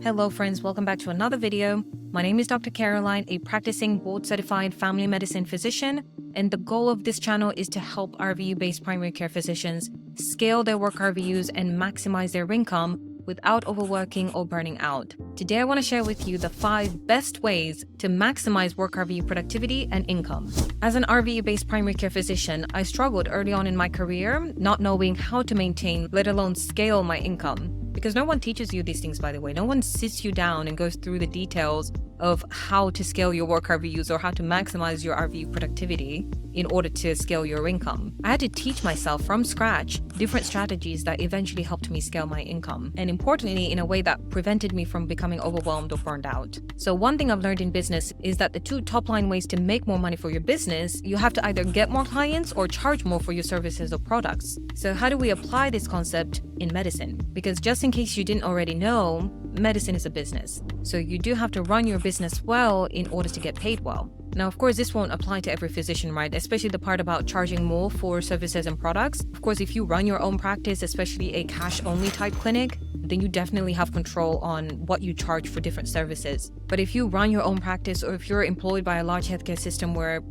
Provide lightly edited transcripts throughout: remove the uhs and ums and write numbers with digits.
Hello friends, welcome back to another video. My name is Dr. Caroline, a practicing board-certified family medicine physician, and the goal of this channel is to help RVU-based primary care physicians scale their work RVUs and maximize their income without overworking or burning out. Today I want to share with you the 5 best ways to maximize work RVU productivity and income. As an RVU-based primary care physician, I struggled early on in my career not knowing how to maintain, let alone scale my income. Because no one teaches you these things, by the way. No one sits you down and goes through the details of how to scale your work RVUs or how to maximize your RVU productivity in order to scale your income. I had to teach myself from scratch different strategies that eventually helped me scale my income, and importantly, in a way that prevented me from becoming overwhelmed or burned out. So one thing I've learned in business is that the 2 top-line ways to make more money for your business, you have to either get more clients or charge more for your services or products. So how do we apply this concept in medicine? Because just in case you didn't already know, medicine is a business. So you do have to run your business well in order to get paid well. Now, of course, this won't apply to every physician, right? Especially the part about charging more for services and products. Of course, if you run your own practice, especially a cash-only type clinic, then you definitely have control on what you charge for different services. But if you run your own practice, or if you're employed by a large healthcare system where,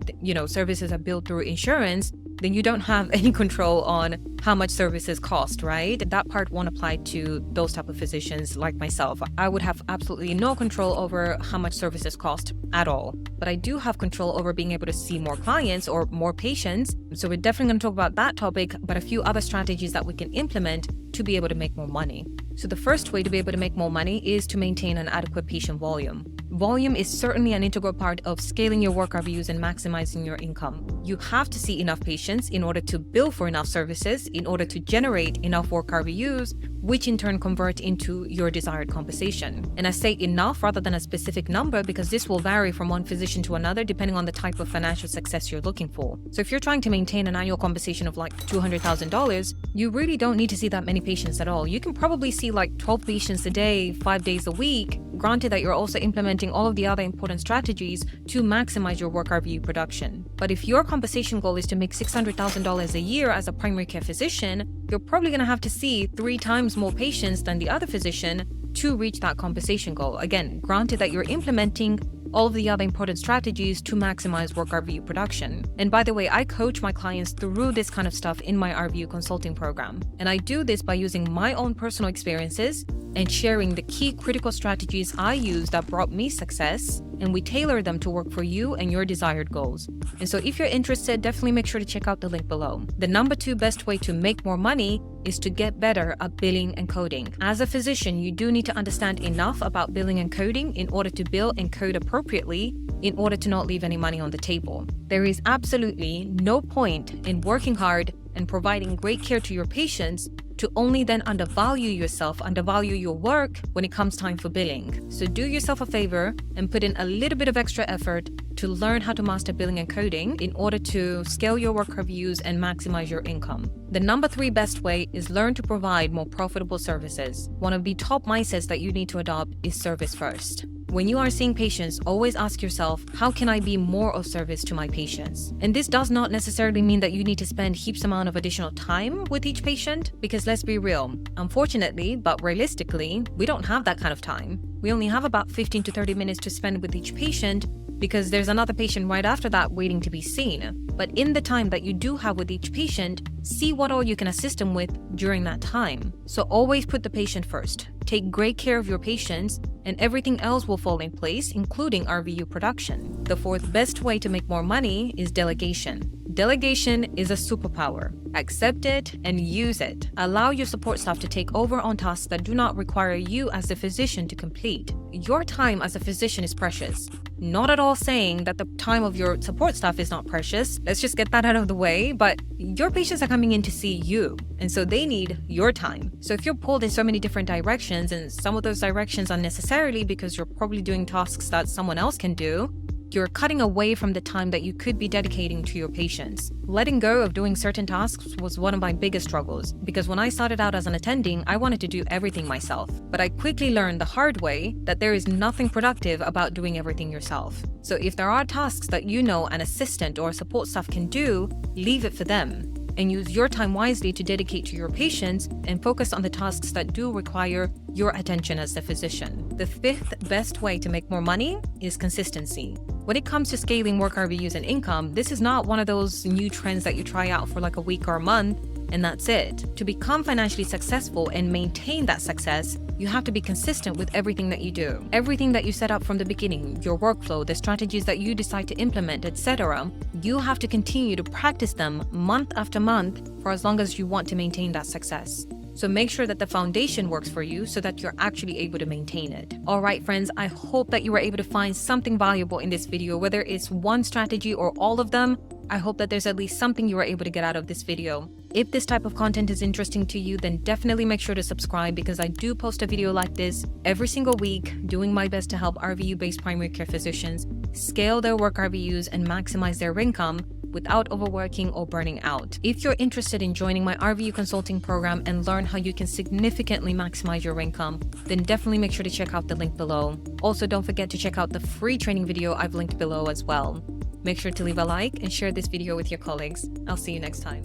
services are billed through insurance, then you don't have any control on how much services cost, right? That part won't apply to those type of physicians like myself. I would have absolutely no control over how much services cost at all. But I do have control over being able to see more clients or more patients. So we're definitely going to talk about that topic, but a few other strategies that we can implement to be able to make more money. So the first way to be able to make more money is to maintain an adequate patient volume. Volume is certainly an integral part of scaling your work RVUs and maximizing your income. You have to see enough patients in order to bill for enough services, in order to generate enough work RVUs, which in turn convert into your desired compensation. And I say enough rather than a specific number because this will vary from one physician to another depending on the type of financial success you're looking for. So if you're trying to maintain an annual compensation of like $200,000, you really don't need to see that many patients at all. You can probably see like 12 patients a day, 5 days a week, granted that you're also implementing all of the other important strategies to maximize your work RVU production. But if your compensation goal is to make $600,000 a year as a primary care physician, you're probably going to have to see 3 times more patients than the other physician to reach that compensation goal. Again, granted that you're implementing all of the other important strategies to maximize work RVU production. And by the way, I coach my clients through this kind of stuff in my RVU consulting program. And I do this by using my own personal experiences and sharing the key critical strategies I use that brought me success, and we tailor them to work for you and your desired goals. And so if you're interested, definitely make sure to check out the link below. The number 2 best way to make more money is to get better at billing and coding. As a physician, you do need to understand enough about billing and coding in order to bill and code appropriately in order to not leave any money on the table. There is absolutely no point in working hard and providing great care to your patients to only then undervalue yourself, undervalue your work when it comes time for billing. So do yourself a favor and put in a little bit of extra effort to learn how to master billing and coding in order to scale your work RVUs and maximize your income. The number 3 best way is learn to provide more profitable services. One of the top mindsets that you need to adopt is service first. When you are seeing patients, always ask yourself, how can I be more of service to my patients? And this does not necessarily mean that you need to spend heaps amount of additional time with each patient, because let's be real, unfortunately, but realistically, we don't have that kind of time. We only have about 15 to 30 minutes to spend with each patient because there's another patient right after that waiting to be seen. But in the time that you do have with each patient, see what all you can assist them with during that time. So always put the patient first. Take great care of your patients, and everything else will fall in place, including RVU production. The 4th best way to make more money is delegation. Delegation is a superpower. Accept it and use it. Allow your support staff to take over on tasks that do not require you as the physician to complete. Your time as a physician is precious. Not at all saying that the time of your support staff is not precious. Let's just get that out of the way. But your patients are coming in to see you, and so they need your time. So if you're pulled in so many different directions, and some of those directions unnecessarily because you're probably doing tasks that someone else can do, you're cutting away from the time that you could be dedicating to your patients. Letting go of doing certain tasks was one of my biggest struggles, because when I started out as an attending, I wanted to do everything myself. But I quickly learned the hard way that there is nothing productive about doing everything yourself. So if there are tasks that you know an assistant or support staff can do, leave it for them. and use your time wisely to dedicate to your patients and focus on the tasks that do require your attention as the physician. The fifth best way to make more money is consistency. When it comes to scaling work RVUs and income, this is not one of those new trends that you try out for like a week or a month and that's it. To become financially successful and maintain that success, you have to be consistent with everything that you do. Everything that you set up from the beginning, your workflow, the strategies that you decide to implement, etc., you have to continue to practice them month after month for as long as you want to maintain that success. So make sure that the foundation works for you so that you're actually able to maintain it. All right, friends, I hope that you were able to find something valuable in this video, whether it's one strategy or all of them. I hope that there's at least something you were able to get out of this video. If this type of content is interesting to you, then definitely make sure to subscribe because I do post a video like this every single week, doing my best to help RVU-based primary care physicians scale their work RVUs and maximize their income without overworking or burning out. If you're interested in joining my RVU consulting program and learn how you can significantly maximize your income, then definitely make sure to check out the link below. Also, don't forget to check out the free training video I've linked below as well. Make sure to leave a like and share this video with your colleagues. I'll see you next time.